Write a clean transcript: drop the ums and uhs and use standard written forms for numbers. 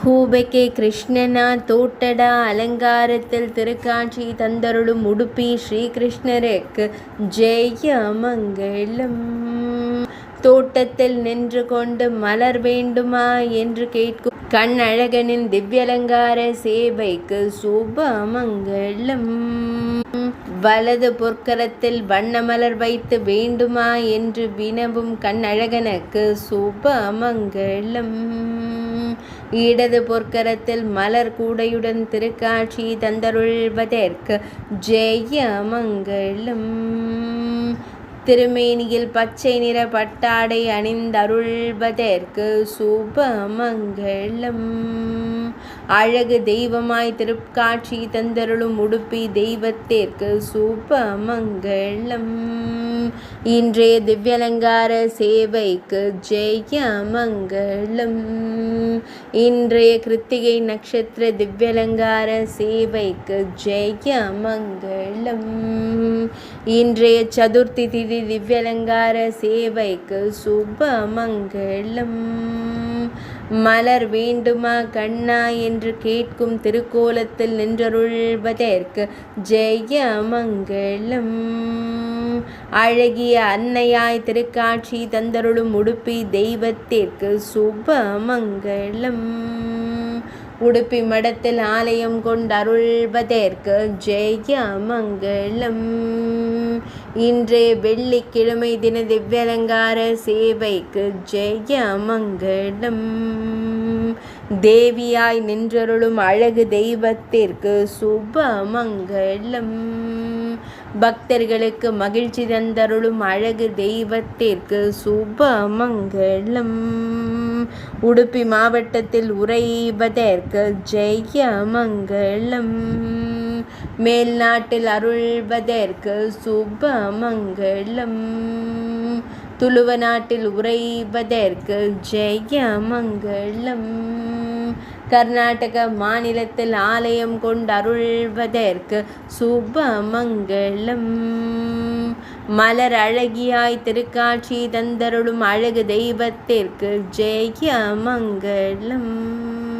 ஹூபெக்கே கிருஷ்ணனா தோட்டடா அலங்காரத்தில் திருக்காட்சி தந்தருளும் உடுப்பி ஸ்ரீகிருஷ்ணருக்கு ஜெய மங்களம். தோட்டத்தில் நின்று கொண்டு மலர் வேண்டுமா என்று கேட்கும் கண்ணழகனின் திவ்யலங்கார சேவைக்கு சுபமங்களம். வலது பொற்கரத்தில் வண்ணமலர் வைத்து வேண்டுமா என்று வினவும் கண்ணழகனுக்கு சுபமங்களம். இடது பொற்கரத்தில் மலர் கூடையுடன் திருக்காட்சி தந்தருள்வதற்கு ஜெய மங்களம். திருமேனியில் பச்சை நிற பட்டாடை அணிந்தருள்வதற்கு சுபமங்களம். அழகு தெய்வமாய் திருக்காட்சி தந்தருளும் உடுப்பி தெய்வத்திற்கு சுபமங்களம். இன்றைய திவ்யலங்கார சேவைக்கு ஜெய மங்களம். இன்றைய கிருத்திகை நட்சத்திர திவ்யலங்கார சேவைக்கு ஜெய மங்களம். இன்றைய சதுர்த்தி திதி திவ்யலங்கார சேவைக்கு சுபமங்களம். மலர் வேண்டுமா கண்ணா என்று கேட்கும் திருக்கோலத்தில் நின்றருள்வதற்கு ஜெய மங்களம். அழகிய அன்னையாய் திருக்காட்சி தந்தருளும் உடுப்பி தெய்வத்திற்கு சுபமங்களம். உடுப்பி மடத்தில் ஆலயம் கொண்டருள்வதற்கு ஜெய மங்களம். இன்றைய வெள்ளிக்கிழமை தின திவ்யலங்கார சேவைக்கு ஜெய மங்களம். தேவியாய் நின்றருளும் அழகு தெய்வத்திற்கு சுபமங்களம். பக்தர்களுக்கு மகிழ்ச்சி தந்தருளும் அழகு தெய்வத்திற்கு சுபமங்களம். உடுப்பி மாவட்டத்தில் உறைவதற்கு ஜெய மங்களம். மேல்நாட்டில் அருள்வதற்கு சுபமங்களம். துளுவ நாட்டில் உறைவதற்கு ஜெய மங்களம். கர்நாடக மாநிலத்தில் ஆலயம் கொண்டருள்வதற்கு சுபமங்களம். மலர் அழகியாய் திருக்காட்சி தந்தருளும் அழகு தெய்வத்திற்கு ஜெய மங்களம்.